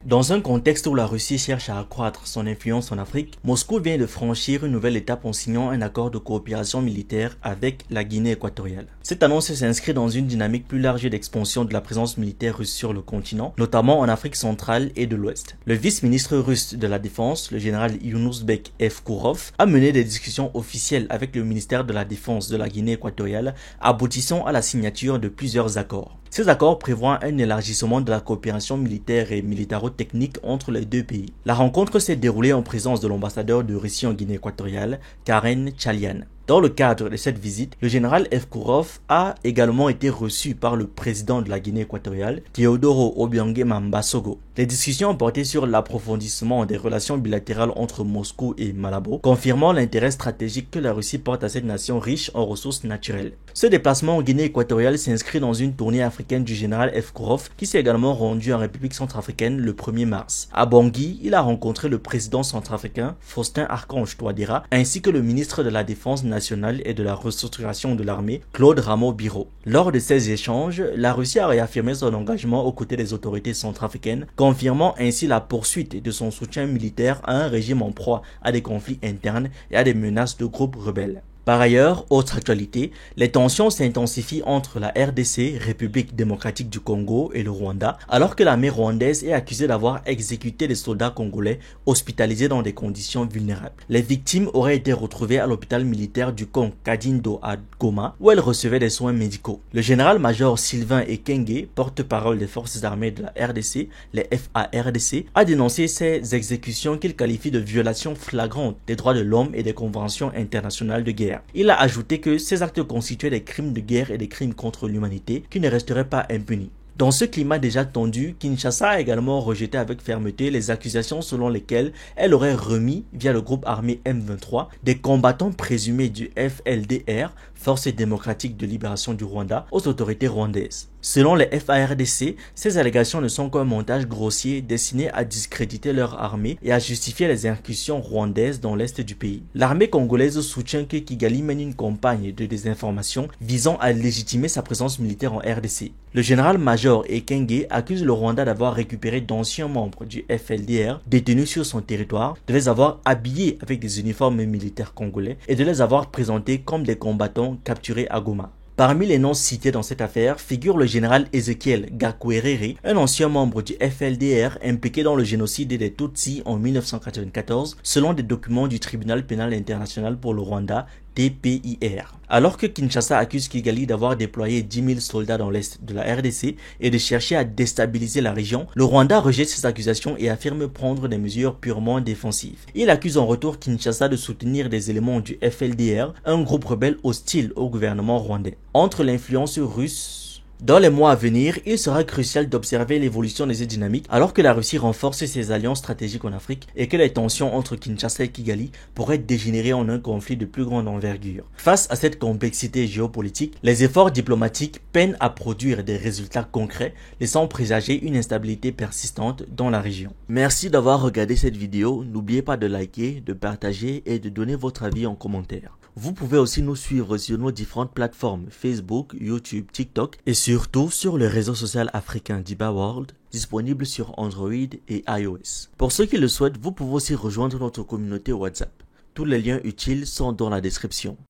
Dans un contexte où la Russie cherche à accroître son influence en Afrique, Moscou vient de franchir une nouvelle étape en signant un accord de coopération militaire avec la Guinée équatoriale. Cette annonce s'inscrit dans une dynamique plus large d'expansion de la présence militaire russe sur le continent, notamment en Afrique centrale et de l'Ouest. Le vice-ministre russe de la Défense, le général Yunusbek Evkourov, a mené des discussions officielles avec le ministère de la Défense de la Guinée équatoriale, aboutissant à la signature de plusieurs accords. Ces accords prévoient un élargissement de la coopération militaire et militaro-technique entre les deux pays. La rencontre s'est déroulée en présence de l'ambassadeur de Russie en Guinée équatoriale, Karen Chalian. Dans le cadre de cette visite, le général Evkourov a également été reçu par le président de la Guinée équatoriale, Teodoro Obiang Mambasogo. Les discussions ont porté sur l'approfondissement des relations bilatérales entre Moscou et Malabo, confirmant l'intérêt stratégique que la Russie porte à cette nation riche en ressources naturelles. Ce déplacement en Guinée équatoriale s'inscrit dans une tournée africaine du général Evkourov qui s'est également rendu en République centrafricaine le 1er mars. À Bangui, il a rencontré le président centrafricain Faustin Archange Touadéra ainsi que le ministre de la Défense nationale et de la restructuration de l'armée, Claude Rameau-Biro. Lors de ces échanges, la Russie a réaffirmé son engagement aux côtés des autorités centrafricaines, confirmant ainsi la poursuite de son soutien militaire à un régime en proie à des conflits internes et à des menaces de groupes rebelles. Par ailleurs, autre actualité, les tensions s'intensifient entre la RDC, République démocratique du Congo, et le Rwanda, alors que l'armée rwandaise est accusée d'avoir exécuté des soldats congolais hospitalisés dans des conditions vulnérables. Les victimes auraient été retrouvées à l'hôpital militaire du camp Kadindo à Goma, où elles recevaient des soins médicaux. Le général-major Sylvain Ekenge, porte-parole des forces armées de la RDC, les FARDC, a dénoncé ces exécutions qu'il qualifie de violations flagrantes des droits de l'homme et des conventions internationales de guerre. Il a ajouté que ces actes constituaient des crimes de guerre et des crimes contre l'humanité qui ne resteraient pas impunis. Dans ce climat déjà tendu, Kinshasa a également rejeté avec fermeté les accusations selon lesquelles elle aurait remis, via le groupe armé M23, des combattants présumés du FLDR, Force démocratique de libération du Rwanda, aux autorités rwandaises. Selon les FARDC, ces allégations ne sont qu'un montage grossier destiné à discréditer leur armée et à justifier les incursions rwandaises dans l'est du pays. L'armée congolaise soutient que Kigali mène une campagne de désinformation visant à légitimer sa présence militaire en RDC. Le général-major Ekenge accuse le Rwanda d'avoir récupéré d'anciens membres du FLDR détenus sur son territoire, de les avoir habillés avec des uniformes militaires congolais et de les avoir présentés comme des combattants capturés à Goma. Parmi les noms cités dans cette affaire figure le général Ezekiel Gakwerere, un ancien membre du FLDR impliqué dans le génocide des Tutsis en 1994, selon des documents du Tribunal pénal international pour le Rwanda, TPIR. Alors que Kinshasa accuse Kigali d'avoir déployé 10 000 soldats dans l'est de la RDC et de chercher à déstabiliser la région, le Rwanda rejette ces accusations et affirme prendre des mesures purement défensives. Il accuse en retour Kinshasa de soutenir des éléments du FLDR, un groupe rebelle hostile au gouvernement rwandais. Entre l'influence russe, dans les mois à venir, il sera crucial d'observer l'évolution de ces dynamiques alors que la Russie renforce ses alliances stratégiques en Afrique et que les tensions entre Kinshasa et Kigali pourraient dégénérer en un conflit de plus grande envergure. Face à cette complexité géopolitique, les efforts diplomatiques peinent à produire des résultats concrets, laissant présager une instabilité persistante dans la région. Merci d'avoir regardé cette vidéo. N'oubliez pas de liker, de partager et de donner votre avis en commentaire. Vous pouvez aussi nous suivre sur nos différentes plateformes Facebook, YouTube, TikTok et surtout sur le réseau social africain Diba World, disponible sur Android et iOS. Pour ceux qui le souhaitent, vous pouvez aussi rejoindre notre communauté WhatsApp. Tous les liens utiles sont dans la description.